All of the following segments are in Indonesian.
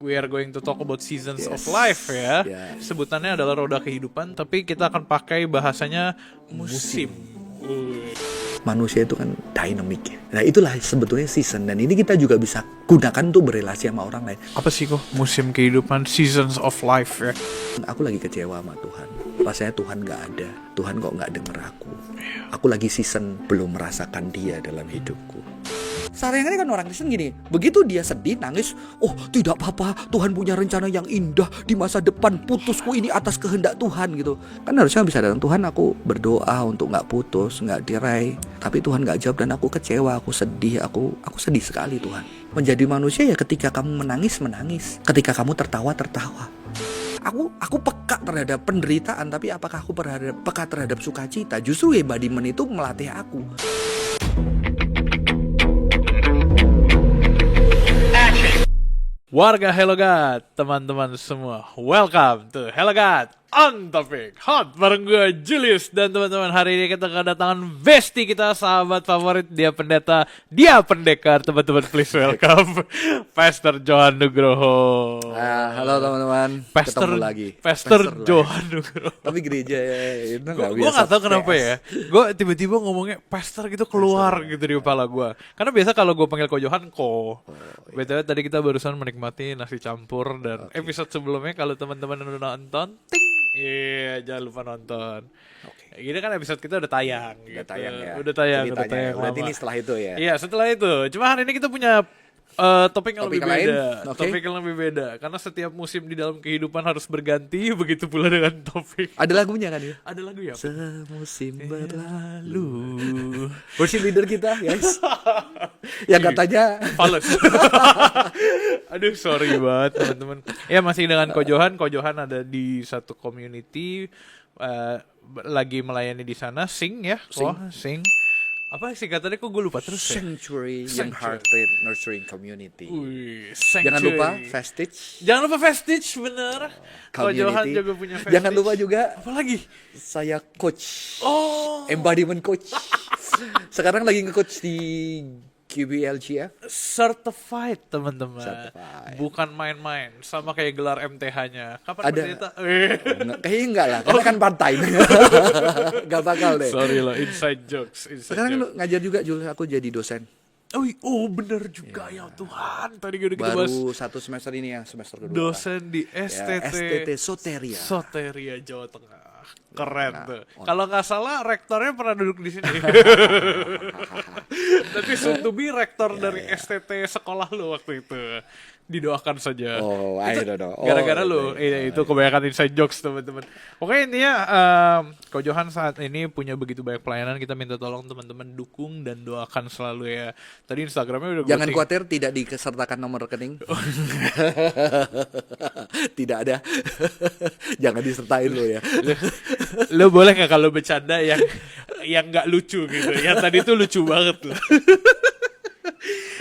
We are going to talk about seasons of life ya. Sebutannya adalah roda kehidupan, tapi kita akan pakai bahasanya musim. Manusia itu kan dynamic ya. Nah itulah sebetulnya season. Dan ini kita juga bisa gunakan untuk berelasi sama orang lain. Apa sih kok musim kehidupan, seasons of life ya? Aku lagi kecewa sama Tuhan. Rasanya Tuhan gak ada. Tuhan kok gak denger aku. Aku lagi season belum merasakan dia dalam hidupku. Sayangnya kan orang Kristen gini, begitu dia sedih, nangis, oh tidak apa-apa, Tuhan punya rencana yang indah di masa depan, putusku ini atas kehendak Tuhan gitu. Kan harusnya bisa datang, Tuhan aku berdoa untuk gak putus, gak dirai, tapi Tuhan gak jawab dan aku kecewa, aku sedih, aku sedih sekali Tuhan. Menjadi manusia ya ketika kamu menangis, ketika kamu tertawa. Aku peka terhadap penderitaan, tapi apakah aku peka terhadap sukacita? Justru embodiment itu melatih aku. Warga Hello God, teman-teman semua, welcome to Hello God on Topic Hot bareng gue Julius. Dan teman-teman, hari ini kita kedatangan bestie kita, sahabat favorit, dia pendekar, teman-teman please welcome Pastor Johan Nugroho. Halo teman-teman, ketemu lagi Pastor Johan Nugroho. Tapi gereja ya, itu gak biasa. Gue gak tahu kenapa ya, gue tiba-tiba ngomongnya Pastor gitu keluar gitu di kepala gue. Karena biasa kalau gue panggil Ko Johan, BTW tadi kita barusan menikmati nasi campur. Dan episode sebelumnya kalau teman-teman udah nonton, jangan lupa nonton. Gini kan episode kita udah tayang. Udah tayang ya. Udah tayang Berarti lama. ini setelah itu ya. Iya, setelah itu. Cuma hari ini kita punya topik yang lebih beda. Topik yang lebih beda. Karena setiap musim di dalam kehidupan harus berganti. Begitu pula dengan topik. Ada lagunya kan ya? Ada lagu ya? Semusim berlalu. Worship leader kita guys. Yang katanya fals. Aduh, sorry banget teman-teman. Ya, masih dengan Ko Johan. Ko Johan ada di satu community, lagi melayani di sana. Sing. Apa singkatannya kok gue lupa terus ya? Sanctuary Young Hearted Nurturing Community. Jangan lupa Vestige. Bener. Ko Johan juga punya Vestige. Jangan lupa juga. Apa lagi? Saya coach. Embodiment coach. Sekarang lagi nge-coach di QBLGF. Certified teman-teman. Bukan main-main. Sama kayak gelar MTH-nya. Kapan bercerita? Kayaknya enggak lah, karena kan part-time. Gak bakal deh. Sorry loh, inside jokes. Sekarang lu ngajar juga, Jul. Aku jadi dosen. Bener juga ya Tuhan. Tadi kita bahas. Baru satu semester ini ya, semester kedua. Dosen di STT. STT Soteria, Jawa Tengah. Keren tuh. Kalau nggak salah rektornya pernah duduk di sini. Tapi soon to be rektor dari STT sekolah lu waktu itu. Didoakan saja. I don't know. Gara-gara lu. Itu kebanyakan inside jokes teman-teman. Oke, intinya Ko Johan saat ini punya begitu banyak pelayanan. Kita minta tolong teman-teman dukung dan doakan selalu ya. Tadi Instagramnya udah Jangan khawatir, tidak disertakan nomor rekening. Tidak ada. Jangan disertain lo ya. Lo boleh gak kalau bercanda yang gak lucu gitu. Yang tadi tuh lucu banget loh.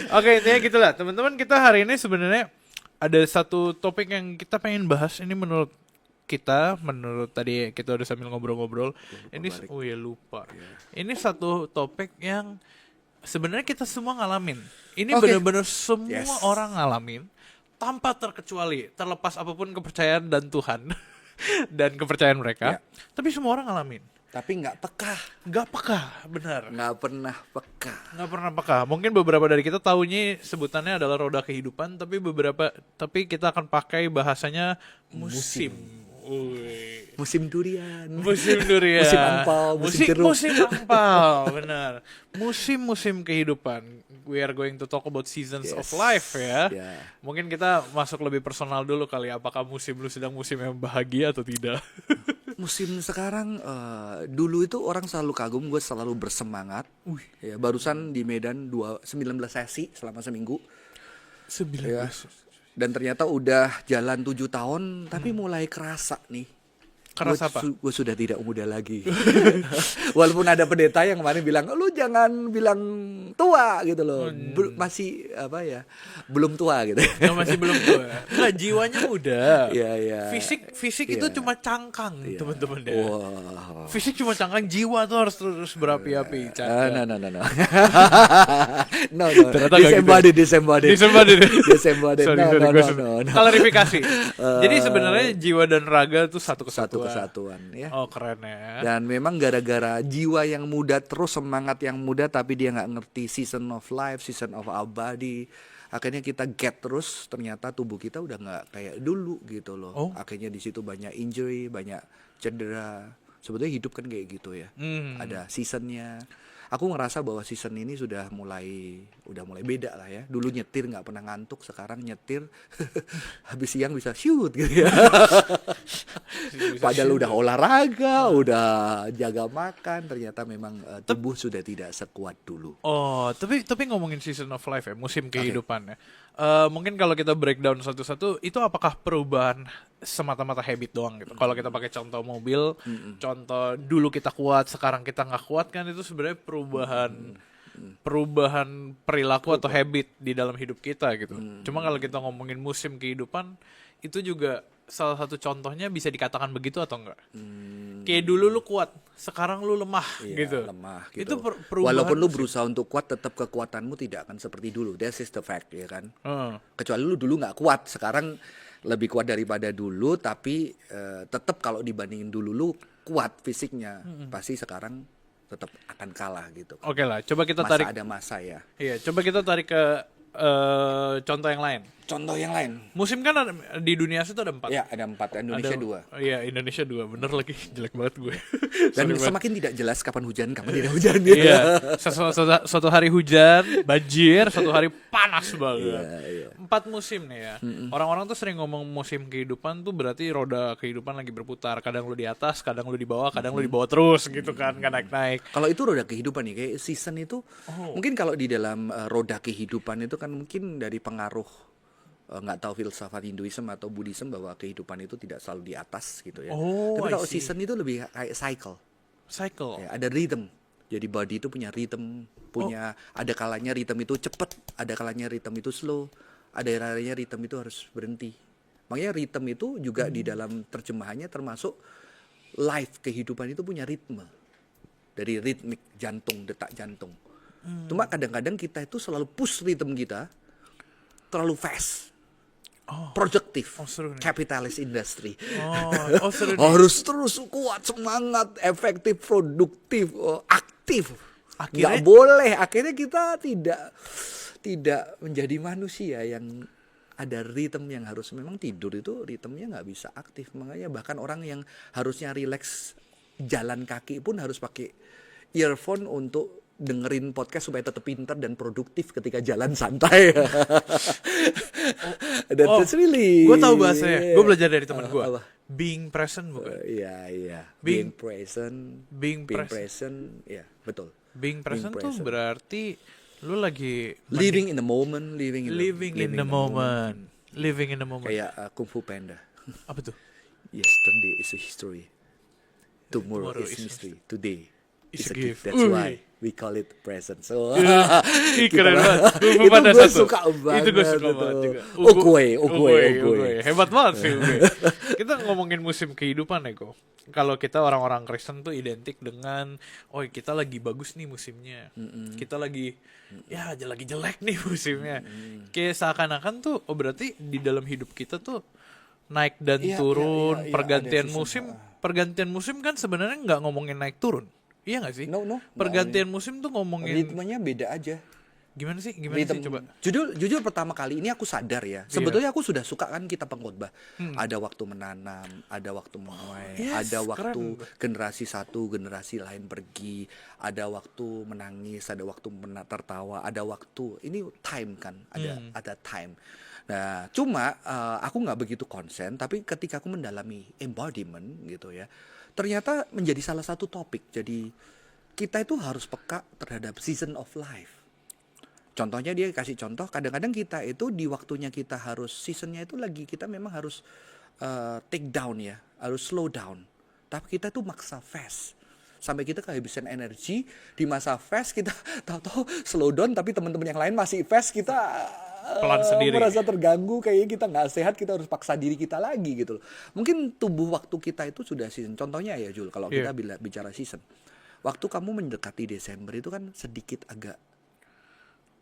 Oke, intinya gitulah teman-teman. Kita hari ini sebenarnya ada satu topik yang kita pengen bahas. Ini menurut tadi kita udah sambil ngobrol-ngobrol. Lupa. Ini satu topik yang sebenarnya kita semua ngalamin. Ini benar-benar semua orang ngalamin tanpa terkecuali, terlepas apapun kepercayaan dan Tuhan dan kepercayaan mereka. Tapi semua orang ngalamin. Tapi nggak peka, benar. Nggak pernah peka. Mungkin beberapa dari kita tahunya sebutannya adalah roda kehidupan, tapi kita akan pakai bahasanya musim. Musim durian, musim angpau, musim jeruk. Musim angpau, benar. Musim kehidupan. We are going to talk about seasons of life ya. Mungkin kita masuk lebih personal dulu kali. Apakah musim lu sedang musim yang bahagia atau tidak? Musim sekarang, dulu itu orang selalu kagum, gue selalu bersemangat. Ya, barusan di Medan 19 sesi selama seminggu. 19. Dan ternyata udah jalan 7 tahun, tapi mulai kerasa nih. Kerasa apa? Gue sudah tidak muda lagi. Walaupun ada pendeta yang kemarin bilang, lu jangan bilang tua gitu loh. Masih apa ya? Belum tua gitu. Oh, masih belum tua. Nggak, jiwanya muda. Iya. Fisik Iya. itu cuma cangkang, teman-teman ya. Wah. Fisik cuma cangkang, jiwa tuh harus terus berapi-api. No. No. Ternyata nggak gitu. Disembodied. Sorry, No. Klarifikasi. Jadi sebenarnya jiwa dan raga itu satu Satu kesatuan. kesatuan ya. Oh, keren ya. Dan memang gara-gara jiwa yang muda, terus semangat yang muda, tapi dia nggak ngerti season of life, season of our body. Akhirnya kita get terus, ternyata tubuh kita udah nggak kayak dulu gitu loh. Oh. Akhirnya di situ banyak injury, banyak cedera. Sebetulnya hidup kan kayak gitu ya. Ada seasonnya. Aku ngerasa bahwa season ini udah mulai beda lah ya. Dulu nyetir nggak pernah ngantuk, sekarang nyetir habis siang bisa shoot gitu ya. Padahal udah olahraga, udah jaga makan, ternyata memang tubuh sudah tidak sekuat dulu. Oh, tapi ngomongin season of life ya, musim kehidupan ya. Mungkin kalau kita breakdown satu-satu, itu apakah perubahan semata-mata habit doang gitu? Kalau kita pakai contoh mobil, contoh dulu kita kuat, sekarang kita nggak kuat kan, itu sebenarnya perubahan perilaku atau habit di dalam hidup kita gitu. Cuma kalau kita ngomongin musim kehidupan, itu juga salah satu contohnya bisa dikatakan begitu atau enggak? Kayak dulu lu kuat, sekarang lu lemah gitu. Lemah gitu. Itu perubahan. Walaupun lu berusaha untuk kuat, tetap kekuatanmu tidak akan seperti dulu. That is the fact ya kan. Kecuali lu dulu nggak kuat, sekarang lebih kuat daripada dulu, tapi tetap kalau dibandingin dulu lu kuat fisiknya, pasti sekarang tetap akan kalah gitu. Oke lah, coba kita tarik. Ada masa ya. Iya, coba kita tarik ke contoh yang lain. Contoh yang lain. Musim kan di dunia itu ada 4. Ya, ada 4. Indonesia 2. Iya, Indonesia 2. Bener lagi, jelek banget gue. Dan semakin tidak jelas kapan hujan, kapan tidak hujan. Iya, suatu hari hujan, banjir, suatu hari panas banget. Iya. 4 musim nih ya. Orang-orang tuh sering ngomong musim kehidupan tuh berarti roda kehidupan lagi berputar. Kadang lu di atas, kadang lu di bawah, kadang lu di bawah terus gitu kan, nggak naik-naik. Kalau itu roda kehidupan nih, kayak season itu, mungkin kalau di dalam roda kehidupan itu kan mungkin dari pengaruh nggak tahu filsafat Hinduism atau Buddhism bahwa kehidupan itu tidak selalu di atas gitu ya. Tapi kalau season itu lebih kayak cycle. Ya, ada rhythm. Jadi body itu punya rhythm, ada kalanya rhythm itu cepat, ada kalanya rhythm itu slow, ada kalanya rhythm itu harus berhenti. Makanya rhythm itu juga di dalam terjemahannya termasuk life, kehidupan itu punya ritme. Dari ritmik jantung, detak jantung. Cuma kadang-kadang kita itu selalu push rhythm kita terlalu fast. Produktif, capitalist industry. Harus terus kuat, semangat, efektif, produktif, aktif. Nggak boleh. Akhirnya kita tidak menjadi manusia yang ada ritme yang harus, memang tidur itu ritmenya nggak bisa aktif. Makanya bahkan orang yang harusnya relax jalan kaki pun harus pakai earphone untuk dengerin podcast supaya tetap pintar dan produktif ketika jalan santai. That's really. Gue tahu bahasanya. Gue belajar dari teman gue. Being present bukan? Iya. Being present. Ya, betul. Being present tuh berarti lu lagi living in the moment, living in the moment. Kayak Kung Fu Panda. Apa tuh? Yesterday is a history. Tomorrow is mystery. Today is a gift. That's why we call it present. So, keren banget. Itu gue suka banget. Itu gue suka banget juga. Ogoy. Hebat banget sih. Kita ngomongin musim kehidupan ya kok. Kalau kita orang-orang Kristen tuh identik dengan, oh kita lagi bagus nih musimnya. Kita lagi lagi jelek nih musimnya. Kayak seakan-akan tuh, oh berarti di dalam hidup kita tuh naik dan turun, pergantian musim. Pergantian musim kan sebenarnya nggak ngomongin naik turun. Iya gak sih? No. Pergantian musim tuh ngomongin ritmenya beda aja. Gimana sih coba? Jujur pertama kali ini aku sadar ya. Sebetulnya aku sudah suka kan kita pengkhotbah. Ada waktu menanam, ada waktu menuai, ada waktu generasi satu, generasi lain pergi, ada waktu menangis, ada waktu tertawa, ada waktu. Ini time kan, ada time. Nah, cuma aku nggak begitu konsen, tapi ketika aku mendalami embodiment gitu ya, ternyata menjadi salah satu topik. Jadi kita itu harus peka terhadap season of life. Contohnya dia kasih contoh, kadang-kadang kita itu di waktunya kita harus seasonnya itu lagi kita memang harus take down ya, harus slow down. Tapi kita tuh maksa fast. Sampai kita kehabisan energi di masa fast, kita tahu-tahu slow down, tapi teman-teman yang lain masih fast, kita pelan sendiri, merasa terganggu, kayaknya kita nggak sehat, kita harus paksa diri kita lagi gitu loh. Mungkin tubuh waktu kita itu sudah season. Contohnya ya Jul, kalau kita bicara season, waktu kamu mendekati Desember itu kan sedikit agak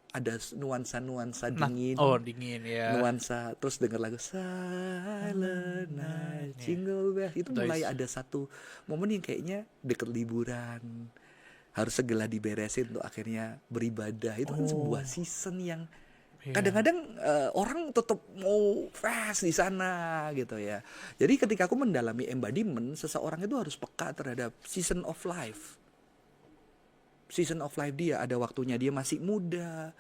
ada nuansa dingin. Dingin ya. Nuansa, terus denger lagu Silent Night, Jingle Bells. Itu mulai ada satu momen yang kayaknya deket liburan, harus segera diberesin untuk akhirnya beribadah. Itu kan sebuah season yang kadang-kadang orang tetap mau fast di sana gitu ya. Jadi ketika aku mendalami embodiment, seseorang itu harus peka terhadap season of life. Season of life dia, ada waktunya dia masih muda,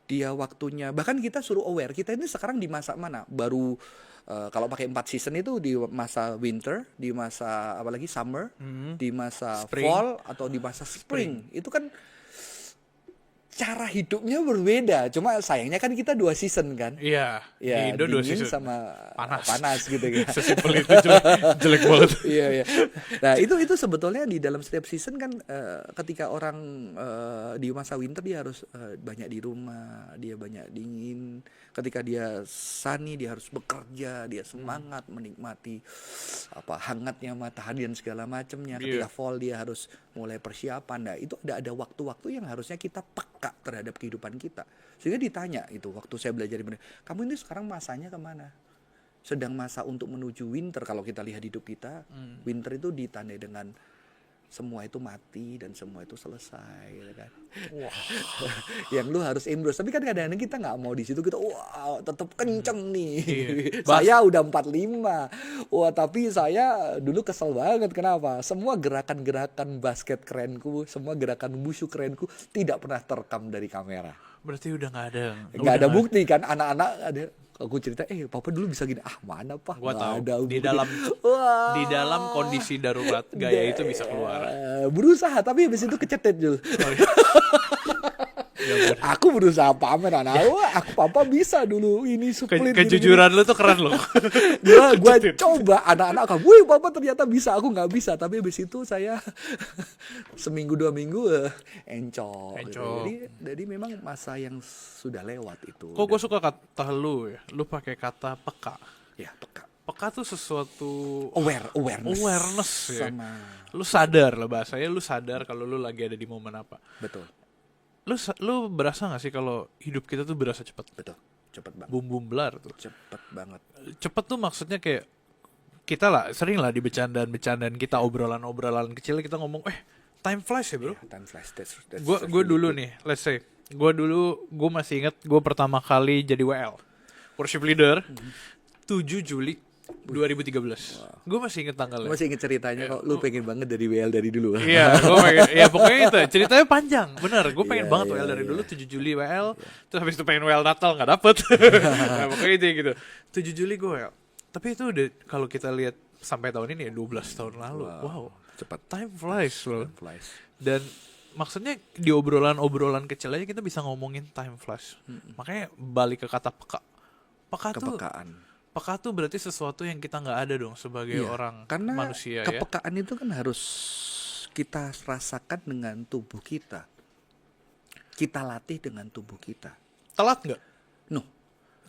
dia waktunya, bahkan kita suruh aware, kita ini sekarang di masa mana? Baru kalau pakai 4 season itu di masa winter, di masa apalagi summer, di masa spring, fall, atau di masa spring. Itu kan cara hidupnya berbeda. Cuma sayangnya kan kita 2 season kan. Iya. Ya, di Indo 2 dingin season sama panas gitu kan. Sesimpel itu, jelek banget. Iya. Nah, itu sebetulnya di dalam setiap season kan, ketika orang di masa winter dia harus banyak di rumah, dia banyak dingin. Ketika dia sunny dia harus bekerja, dia semangat menikmati hangatnya matahari dan segala macamnya. Ketika fall dia harus mulai persiapan. Nah, itu ada waktu-waktu yang harusnya kita peka terhadap kehidupan kita. Sehingga ditanya itu waktu saya belajar di kamu ini sekarang masanya kemana? Sedang masa untuk menuju winter. Kalau kita lihat hidup kita, winter itu ditandai dengan semua itu mati dan semua itu selesai, gitu kan. Wah. Yang lu harus embrace. Tapi kan kadang-kadang kita nggak mau di situ, kita tetap kenceng nih. Iya. Saya udah 45. Tapi saya dulu kesel banget. Kenapa? Semua gerakan-gerakan basket kerenku, semua gerakan wushu kerenku tidak pernah terekam dari kamera. Berarti udah nggak ada. Nggak ada bukti kan, anak-anak ada. Aku cerita, papa dulu bisa gini. Mana pak? Gua tahu. Ada Di dalam kondisi darurat gaya itu bisa keluar. Berusaha, tapi habis itu kecetet Jul. Aku berusaha pamer papa bisa dulu ini split. Kejujuran lu tuh keren loh. Gua coba anak-anak kamu, wih papa ternyata bisa, aku nggak bisa. Tapi habis itu saya seminggu 2 minggu encok. Gitu. Jadi memang masa yang sudah lewat itu. Kok gue suka kata lu ya? Lu pakai kata peka. Ya, peka. Peka tuh sesuatu awareness ya. Sama lu sadar lah bahasanya, lu sadar kalau lu lagi ada di momen apa. Betul. Lu berasa gak sih kalau hidup kita tuh berasa cepat? Betul. Cepet banget. Bum blar tuh. Cepet banget. Cepet tuh maksudnya kayak kita lah sering lah di bercandaan kita, obrolan kecil kita ngomong time flies ya bro. Yeah, time flies. Gue dulu nih, let's say gue masih inget gue pertama kali jadi WL, worship leader, 7 Juli 2013. Gue masih inget tanggalnya. Masih inget ceritanya kok. Lu pengen banget dari WL dari dulu. Iya, gue pengen. Ya pokoknya itu ceritanya panjang, bener. Gue pengen banget WL dari dulu. 7 Juli WL. Terus habis itu pengen WL Natal nggak dapet. Nah, pokoknya itu gitu. 7 Juli gue WL. Tapi itu udah kalau kita lihat sampai tahun ini ya 12 tahun lalu. Wow. Cepat. Time flies loh. Time flies. Dan maksudnya di obrolan kecil aja kita bisa ngomongin time flash. Makanya balik ke kata peka. Peka tuh berarti sesuatu yang kita nggak ada dong sebagai orang karena manusia. Kepekaan itu kan harus kita rasakan dengan tubuh kita. Kita latih dengan tubuh kita. Telat nggak? No.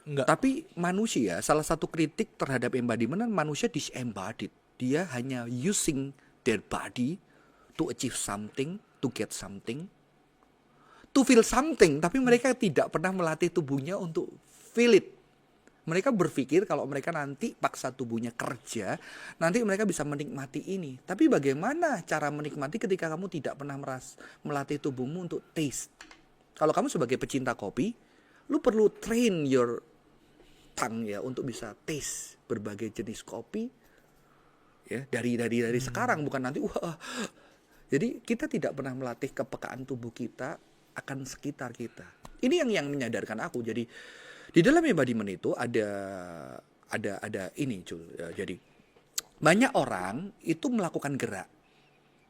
Nggak. Tapi manusia, salah satu kritik terhadap embodiment, manusia disembodied. Dia hanya using their body to achieve something, to get something, to feel something. Tapi mereka tidak pernah melatih tubuhnya untuk feel it. Mereka berpikir kalau mereka nanti paksa tubuhnya kerja, nanti mereka bisa menikmati ini. Tapi bagaimana cara menikmati ketika kamu tidak pernah melatih tubuhmu untuk taste? Kalau kamu sebagai pecinta kopi, lu perlu train your tongue ya untuk bisa taste berbagai jenis kopi. Ya, dari sekarang, bukan nanti Jadi kita tidak pernah melatih kepekaan tubuh kita akan sekitar kita. Ini yang menyadarkan aku. Jadi di dalam embodiment itu ada ini Jul. Jadi banyak orang itu melakukan gerak.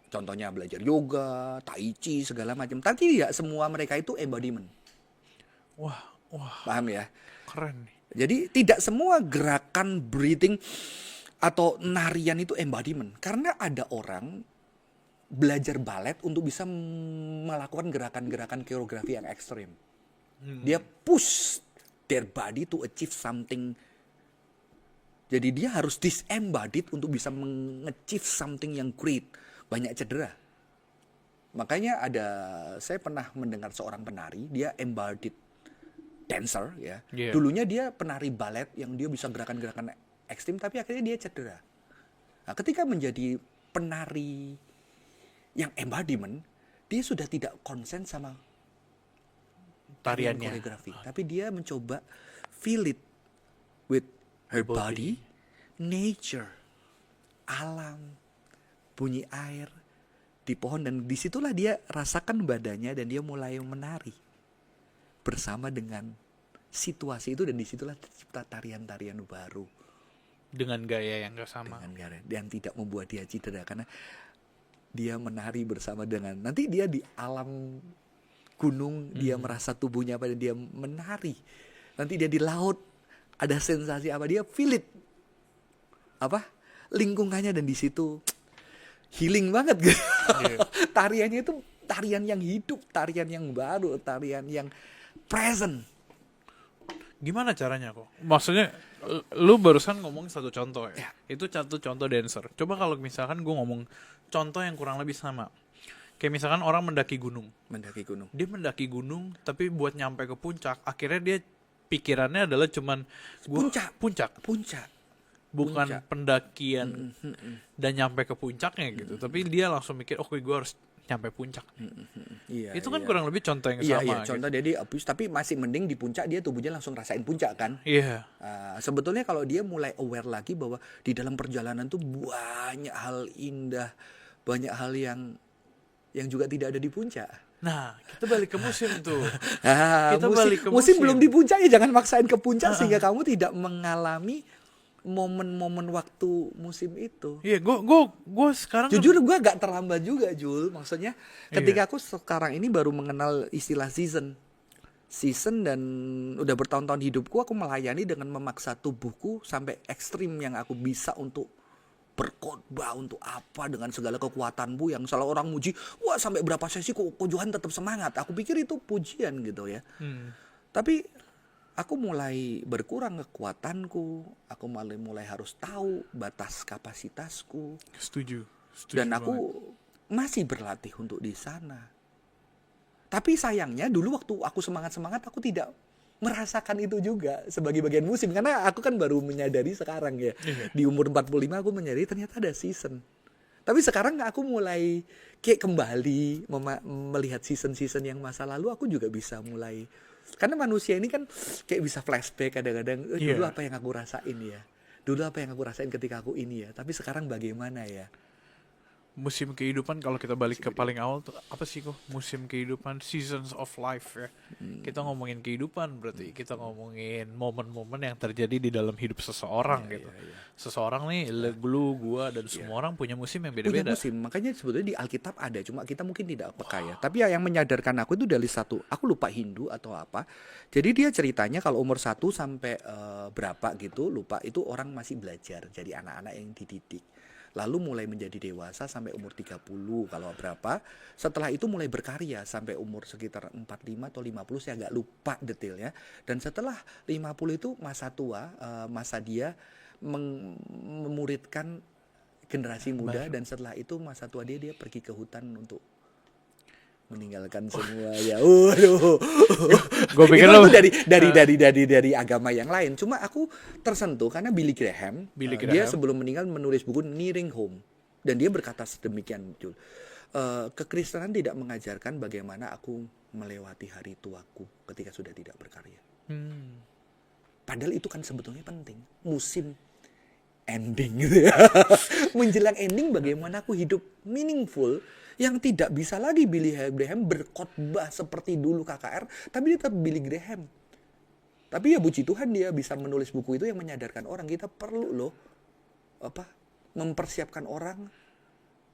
Contohnya belajar yoga, tai chi segala macam. Tapi tidak semua mereka itu embodiment. Wah. Paham ya? Keren nih. Jadi tidak semua gerakan breathing atau narian itu embodiment. Karena ada orang belajar balet untuk bisa melakukan gerakan-gerakan koreografi yang ekstrim. Dia push their body to achieve something. Jadi dia harus disembodied untuk bisa mengachieve something yang great. Banyak cedera. Makanya saya pernah mendengar seorang penari, dia embodied dancer ya. Yeah. Dulunya dia penari balet yang dia bisa gerakan-gerakan ekstrim, tapi akhirnya dia cedera. Nah, ketika menjadi penari yang embodiment, dia sudah tidak konsen sama tarian Tariannya. koreografi, tapi dia mencoba feel it with her body, nature, alam, bunyi air di pohon, dan disitulah dia rasakan badannya dan dia mulai menari bersama dengan situasi itu, dan disitulah tercipta tarian-tarian baru Dengan gaya yang gak sama. dan tidak membuat dia cedera karena dia menari bersama dengan, nanti dia di alam gunung dia merasa tubuhnya apa, dan dia menari, nanti dia di laut ada sensasi apa, dia feel it apa lingkungannya, dan di situ healing banget gitu. Yeah. Tariannya itu tarian yang hidup, tarian yang baru, tarian yang present. Gimana caranya kok? Maksudnya lu barusan ngomong satu contoh ya. Itu satu contoh dancer. Coba kalau misalkan gue ngomong contoh yang kurang lebih sama. Kayak misalkan orang mendaki gunung. Dia mendaki gunung tapi buat nyampe ke puncak, akhirnya dia pikirannya adalah cuman puncak. Bukan Puncak. pendakian dan nyampe ke puncaknya gitu. Tapi dia langsung mikir, oke gue harus nyampe puncak. Iya, Itu kan iya. kurang lebih contoh yang Iya, sama. iya. Contoh dia abuse, tapi masih mending di puncak dia tubuhnya langsung rasain puncak kan. Iya. Sebetulnya kalau dia mulai aware lagi bahwa di dalam perjalanan tuh banyak hal indah, banyak hal yang juga tidak ada di puncak. Nah, kita balik ke musim tuh. Kita balik ke musim musim. belum di puncak ya, jangan maksain ke puncak sehingga kamu tidak mengalami momen-momen waktu musim itu. Iya, gue sekarang Jujur gue gak terlambat juga, Jul. Maksudnya ketika aku sekarang ini baru mengenal istilah season, dan udah bertahun-tahun hidupku aku melayani dengan memaksa tubuhku sampai ekstrim yang aku bisa untuk berkhotbah untuk apa dengan segala kekuatanku yang selalu orang muji, wah sampai berapa sesi kok Johan tetap semangat. Aku pikir itu pujian gitu ya. Tapi aku mulai berkurang kekuatanku, aku mulai harus tahu batas kapasitasku. Setuju Dan banget. aku masih berlatih untuk di sana. Tapi sayangnya dulu waktu aku semangat-semangat aku tidak merasakan itu juga sebagai bagian musim, karena aku kan baru menyadari sekarang ya. Di umur 45 aku menyadari ternyata ada season. Tapi sekarang aku mulai kayak kembali melihat season-season yang masa lalu, aku juga bisa mulai. Karena manusia ini kan kayak bisa flashback kadang-kadang, dulu apa yang aku rasain ya. Dulu apa yang aku rasain ketika aku ini ya. Tapi sekarang bagaimana ya. Musim kehidupan, kalau kita balik ke paling awal tuh apa sih kok? Musim kehidupan, seasons of life ya. Kita ngomongin kehidupan berarti kita ngomongin momen-momen yang terjadi di dalam hidup seseorang gitu. Seseorang nih, lu, gua dan semua orang punya musim yang Punya beda-beda. musim, makanya sebetulnya di Alkitab ada, cuma kita mungkin tidak peka ya. Tapi yang menyadarkan aku itu dari satu, aku lupa Hindu atau apa. Jadi dia ceritanya kalau umur 1 sampai berapa gitu, lupa, itu orang masih belajar, jadi anak-anak yang dididik. Lalu mulai menjadi dewasa sampai umur 30 kalau berapa. Setelah itu mulai berkarya sampai umur sekitar 45 atau 50, saya agak lupa detailnya. Dan setelah 50 itu masa tua, masa dia memuridkan generasi muda. Dan setelah itu masa tua dia pergi ke hutan untuk meninggalkan semua ya. Gue pikir itu dari agama yang lain. Cuma aku tersentuh karena Billy Graham. Dia sebelum meninggal menulis buku Nearing Home, dan dia berkata sedemikian, Jul. Kekristenan tidak mengajarkan bagaimana aku melewati hari tuaku ketika sudah tidak berkarya. Padahal itu kan sebetulnya penting. Musim ending gitu ya. Menjelang ending bagaimana aku hidup meaningful, yang tidak bisa lagi Billy Graham berkhotbah seperti dulu KKR, tapi dia tetap Billy Graham. Tapi ya puji Tuhan dia bisa menulis buku itu yang menyadarkan orang kita perlu loh mempersiapkan orang,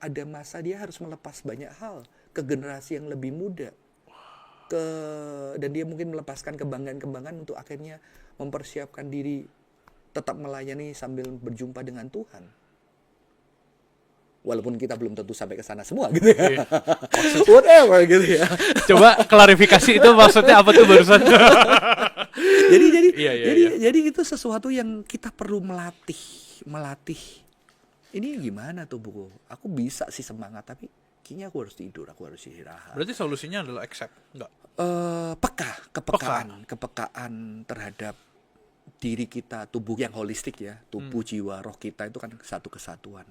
ada masa dia harus melepas banyak hal ke generasi yang lebih muda. Dan dia mungkin melepaskan kebanggaan-kebanggaan untuk akhirnya mempersiapkan diri tetap melayani sambil berjumpa dengan Tuhan. Walaupun kita belum tentu sampai ke sana semua gitu ya. Iya. Whatever gitu ya. Coba klarifikasi itu maksudnya apa tuh barusan? Jadi itu sesuatu yang kita perlu melatih. Ini gimana tuh buku? Aku bisa sih semangat tapi kayaknya aku harus tidur, aku harus istirahat. Berarti solusinya adalah accept, enggak? Kepekaan terhadap diri kita, tubuh yang holistik ya, tubuh, jiwa, roh kita itu kan satu kesatuan.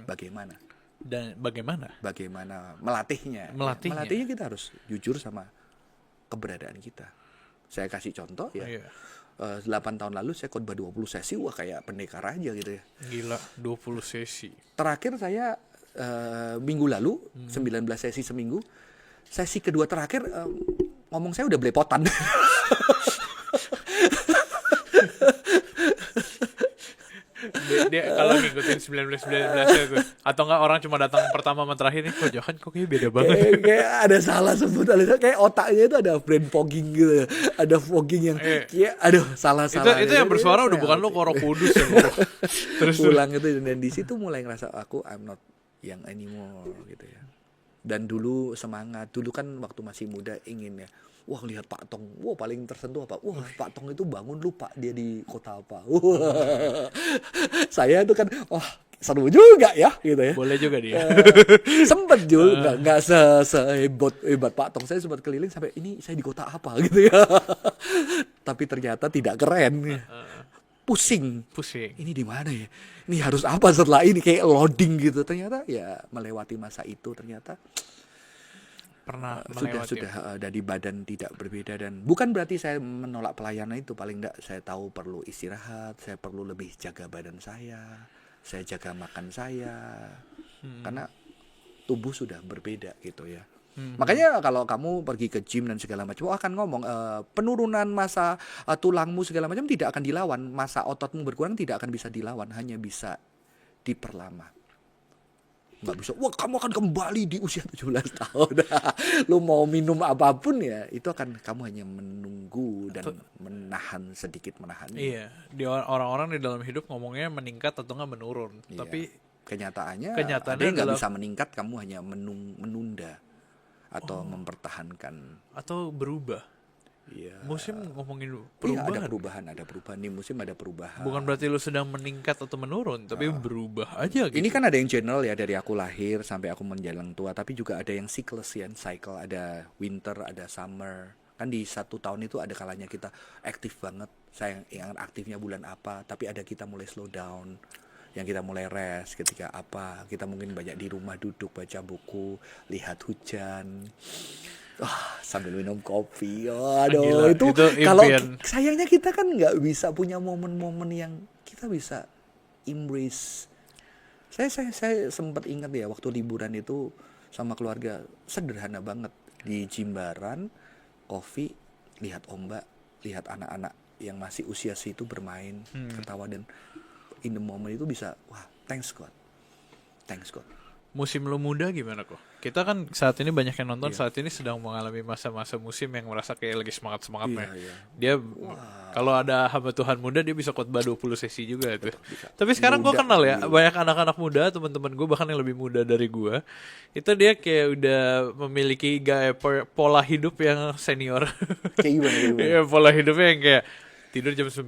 Bagaimana? Dan bagaimana? Bagaimana melatihnya? Melatihnya Kita harus jujur sama keberadaan kita. Saya kasih contoh ya. Iya. 8 tahun lalu saya khotbah 20 sesi, wah kayak pendekar aja gitu ya. Gila, 20 sesi. Terakhir saya minggu lalu 19 sesi seminggu. Sesi kedua terakhir ngomong saya udah belepotan. Dia kalau ngikutin 19 itu atau enggak orang cuma datang pertama sama terakhir nih, kok jangan kok kayaknya beda banget. Kayak ada salah sebut, kayak otaknya itu ada brain fogging gitu, ada fogging yang kayak aduh salah. Itu yang bersuara udah bukan lo, Roh Kudus ya. Terus pulang itu, dan di situ mulai ngerasa aku I'm not young anymore gitu ya. Dan dulu semangat, dulu kan waktu masih muda ingin ya, wah lihat Pak Tong, wah paling tersentuh apa, wah Pak Tong itu bangun lupa dia di kota apa. Saya itu kan, wah seru juga ya gitu ya. Boleh juga dia. Sempet juga nggak sehebat Pak Tong. Saya sempat keliling sampai ini saya di kota apa gitu ya. Tapi ternyata tidak keren. Pusing. Ini di mana ya? Ini harus apa setelah ini, kayak loading gitu. Ternyata ya melewati masa itu ternyata Pernah sudah dari badan tidak berbeda, dan bukan berarti saya menolak pelayanan itu, paling enggak saya tahu perlu istirahat, saya perlu lebih jaga badan saya jaga makan saya, karena tubuh sudah berbeda gitu ya. Makanya kalau kamu pergi ke gym dan segala macam, akan ngomong penurunan massa tulangmu segala macam tidak akan dilawan, massa ototmu berkurang tidak akan bisa dilawan, hanya bisa diperlama. Nggak bisa, wah kamu akan kembali di usia 17 tahun. Lu mau minum apapun ya, itu akan kamu hanya menunggu dan menahannya. Iya, orang-orang di dalam hidup ngomongnya meningkat atau nggak menurun. Iya. Tapi kenyataannya ada yang nggak bisa meningkat, kamu hanya menunda atau mempertahankan atau berubah. Iya. Musim ngomongin Iya, perubahan. ada perubahan di musim, ada perubahan. Bukan berarti lu sedang meningkat atau menurun, tapi berubah aja gitu. Ini kan ada yang general ya, dari aku lahir sampai aku menjelang tua, tapi juga ada yang cycle, ada winter, ada summer. Kan di 1 tahun itu ada kalanya kita aktif banget. Saya yang aktifnya bulan apa, tapi ada kita mulai slow down, yang kita mulai rest ketika apa, kita mungkin banyak di rumah duduk baca buku, lihat hujan. Sambil minum kopi. Aduh, itu kalau sayangnya kita kan nggak bisa punya momen-momen yang kita bisa embrace. Saya sempat ingat ya waktu liburan itu sama keluarga, sederhana banget di Jimbaran, kopi, lihat ombak, lihat anak-anak yang masih usia situ bermain, ketawa, dan in the moment itu bisa, wah, thanks God. Musim lo muda gimana kok? Kita kan saat ini banyak yang nonton, saat ini sedang mengalami masa-masa musim yang merasa kayak lagi semangat-semangatnya. Dia kalau ada hamba Tuhan muda, dia bisa khotbah 20 sesi juga itu. Tapi sekarang gue kenal ya, banyak anak-anak muda, teman-teman gue bahkan yang lebih muda dari gue, itu dia kayak udah memiliki gaya pola hidup yang senior. Kayak gimana? Iya, pola hidupnya yang kayak tidur jam 9.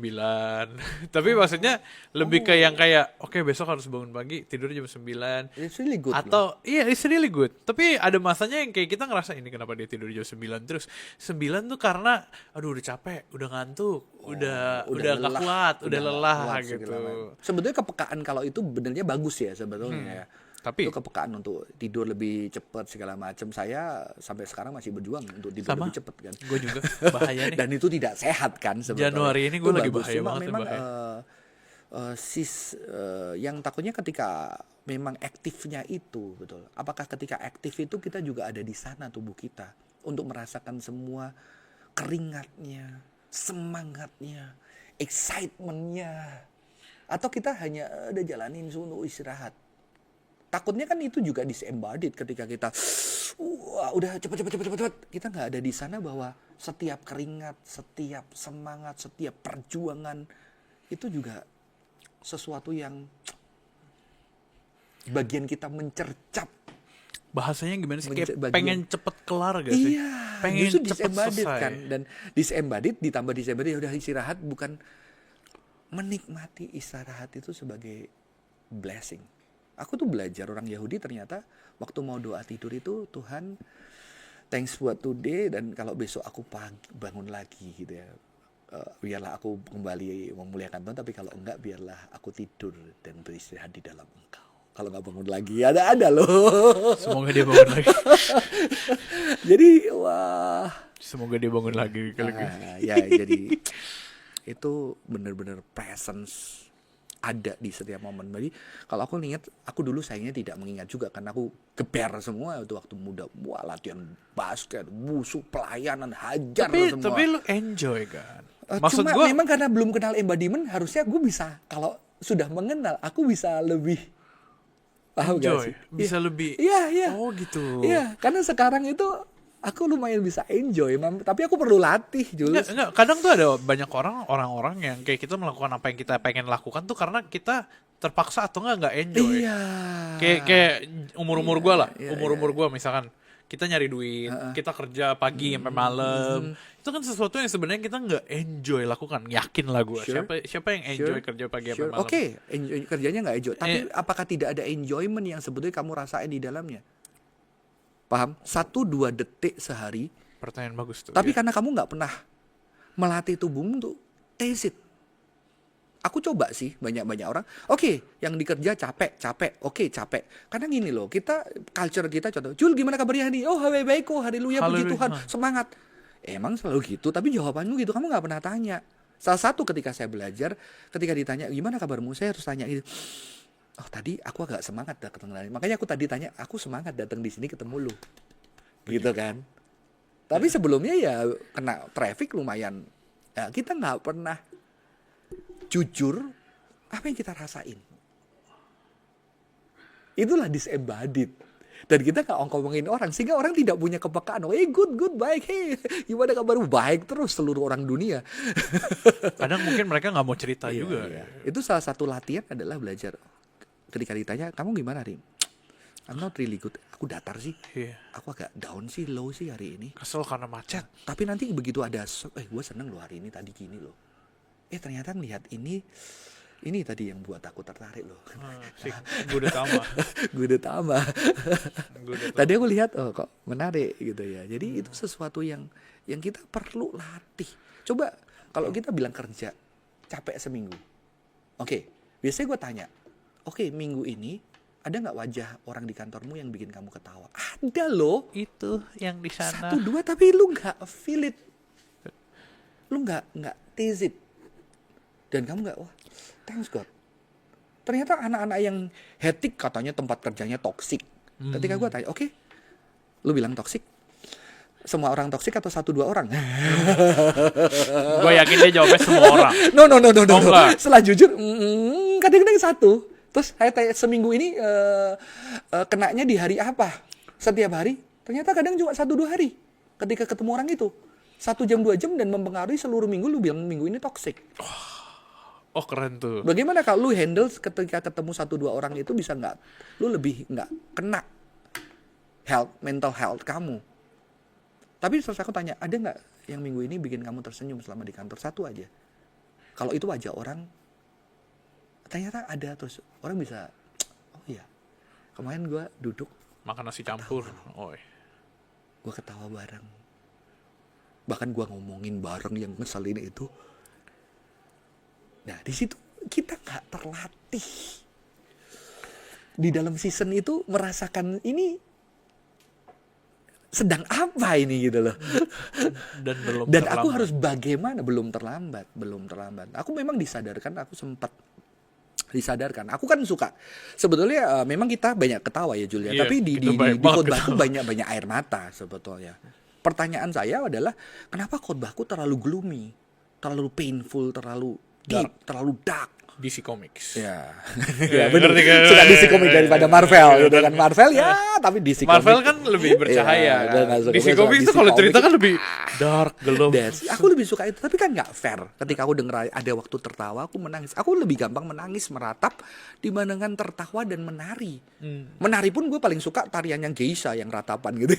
Tapi maksudnya lebih ke yang kayak oke, besok harus bangun pagi, tidur jam 9. It's really good. Atau iya, it's really good. Tapi ada masanya yang kayak kita ngerasa ini kenapa dia tidur jam 9 terus. 9 tuh karena aduh udah capek, udah ngantuk, udah enggak kuat, udah lelah gitu. Sebetulnya kepekaan kalau itu benernya bagus ya sebetulnya. Tapi itu kepekaan untuk tidur lebih cepat segala macam. Saya sampai sekarang masih berjuang untuk tidur lebih cepat kan. Gue juga bahaya nih. Dan itu tidak sehat kan sebetulnya. Januari ini gue lagi bahaya Cuma banget. Memang yang takutnya ketika memang aktifnya itu betul. Apakah ketika aktif itu kita juga ada di sana tubuh kita untuk merasakan semua keringatnya, semangatnya, excitementnya, atau kita hanya ada jalanin untuk istirahat. Takutnya kan itu juga disembodied ketika kita udah cepet. Kita nggak ada di sana bahwa setiap keringat, setiap semangat, setiap perjuangan itu juga sesuatu yang bagian kita mencercap. Bahasanya gimana sih? Kayak Bagian- pengen cepet kelar gak sih? Iya, Pengen justru cepet disembadit selesai. kan. Dan disembadit ditambah disembadit, udah istirahat, bukan menikmati istirahat itu sebagai blessing. Aku tuh belajar orang Yahudi ternyata waktu mau doa tidur itu, Tuhan thanks buat today, dan kalau besok aku bangun lagi gitu ya. Biarlah aku kembali memuliakan Tuhan, tapi kalau enggak biarlah aku tidur dan beristirahat di dalam Engkau. Kalau nggak bangun lagi, ada loh. Semoga dia bangun lagi. Jadi wah, Semoga dia bangun lagi kali ini. ya jadi itu benar-benar presence ada di setiap momen. Jadi kalau aku ingat, aku dulu sayangnya tidak mengingat juga karena aku geber semua itu waktu muda. Wah, latihan basket, musuh, pelayanan, hajar semua. Tapi lu enjoy kan? Cuma memang karena belum kenal embodiment, harusnya gue bisa, kalau sudah mengenal, aku bisa lebih paham gak enjoy, sih? bisa lebih. Iya. Oh gitu. Iya, karena sekarang itu aku lumayan bisa enjoy, tapi aku perlu latih, Jules. Enggak, kadang tuh ada banyak orang-orang yang kayak kita melakukan apa yang kita pengen lakukan tuh karena kita terpaksa atau nggak enjoy. Iya. Kayak umur-umur gue lah, Iya, umur-umur gue misalkan kita nyari duit, kita kerja pagi sampai malam, itu kan sesuatu yang sebenarnya kita nggak enjoy lakukan, yakin lah gue. Sure. Siapa yang enjoy kerja pagi sampai malam? Oke, kerjanya nggak enjoy. Tapi apakah tidak ada enjoyment yang sebetulnya kamu rasain di dalamnya? Paham? 1-2 detik sehari. Pertanyaan bagus tuh. Tapi ya. karena kamu nggak pernah melatih tubuhmu untuk taste it. Aku coba sih banyak-banyak orang. Oke, yang dikerja capek. Oke, capek. Karena gini loh, kita culture kita contoh. Jul, gimana kabarnya hari ini? Oh, baik kok. Haleluya, puji Tuhan. Semangat. Emang selalu gitu, tapi jawabanmu gitu. Kamu nggak pernah tanya. Salah satu ketika saya belajar, ketika ditanya gimana kabarmu, saya harus tanya gitu. Oh, tadi aku agak semangat datang dari. Makanya aku tadi tanya, aku semangat datang di sini ketemu lu. Gitu kan. Tapi sebelumnya ya kena traffic lumayan. Ya, kita nggak pernah jujur apa yang kita rasain. Itulah disembadit. Dan kita nggak ngomongin orang, sehingga orang tidak punya kepekaan. Oh, good, baik. Hey, gimana kabarmu? Baik terus seluruh orang dunia. Kadang mungkin mereka nggak mau cerita Iya, juga. iya. Itu salah satu latihan adalah belajar. Ketika ditanya, kamu gimana, Rim? I'm not really good. Aku datar sih. Iya. Aku agak down sih, low sih hari ini. Kesel karena macet. Tapi nanti begitu ada, gue seneng loh hari ini, tadi gini loh. Ternyata ngelihat ini tadi yang buat aku tertarik loh. Gue udah tambah. Gue udah tambah. Tadi aku lihat, oh kok menarik gitu ya. Jadi itu sesuatu yang kita perlu latih. Coba kalau kita bilang kerja capek seminggu. Oke, biasanya gue tanya, oke, minggu ini ada nggak wajah orang di kantormu yang bikin kamu ketawa? Ada loh. Itu yang di sana. 1-2, tapi lu nggak feel it. Lu nggak taste it. Dan kamu nggak, wah, thanks God. Ternyata anak-anak yang hectic katanya tempat kerjanya toksik. Ketika gue tanya, oke, lu bilang toksik, semua orang toksik atau 1-2 orang? Gue yakin dia jawabnya semua orang. No. Enggak. Setelah jujur, kadang-kadang 1. Terus saya tanya, seminggu ini kenanya di hari apa? Setiap hari? Ternyata kadang cuma 1-2 hari. Ketika ketemu orang itu 1 jam 2 jam dan mempengaruhi seluruh minggu, lu bilang minggu ini toksik. Oh, keren tuh. Bagaimana kalau lu handle ketika ketemu 1-2 orang itu, bisa nggak lu lebih nggak kena mental health kamu? Tapi terus aku tanya, ada nggak yang minggu ini bikin kamu tersenyum selama di kantor? 1 aja. Kalau itu wajah orang, ternyata ada. Terus orang bisa, oh iya, kemarin gue duduk Makan nasi campur. gue ketawa bareng. Bahkan gue ngomongin bareng yang ngeselin itu. Nah, di situ kita nggak terlatih di dalam season itu merasakan ini sedang apa ini gitu loh. Dan aku harus bagaimana? Belum terlambat. Aku memang disadarkan, aku kan suka. Sebetulnya memang kita banyak ketawa ya, Julia. Tapi di khotbahku banyak air mata sebetulnya. Pertanyaan saya adalah, kenapa khotbahku terlalu gloomy, terlalu painful, terlalu deep, terlalu dark? DC Comics. Ya, Ya, ya benar. ngerti kan? Suka DC Comics daripada Marvel gitu kan. Marvel ya, tapi DC Marvel Comics. kan lebih bercahaya Iya, kan. gua nggak suka. DC Gua suka Comics itu DC kalau cerita Comics. kan lebih dark, gelap. Aku lebih suka itu, tapi kan nggak fair. Ketika aku dengar ada waktu tertawa, aku menangis. Aku lebih gampang menangis meratap dibandingkan tertawa dan menari. Menari pun gue paling suka tarian yang geisha, yang ratapan gitu.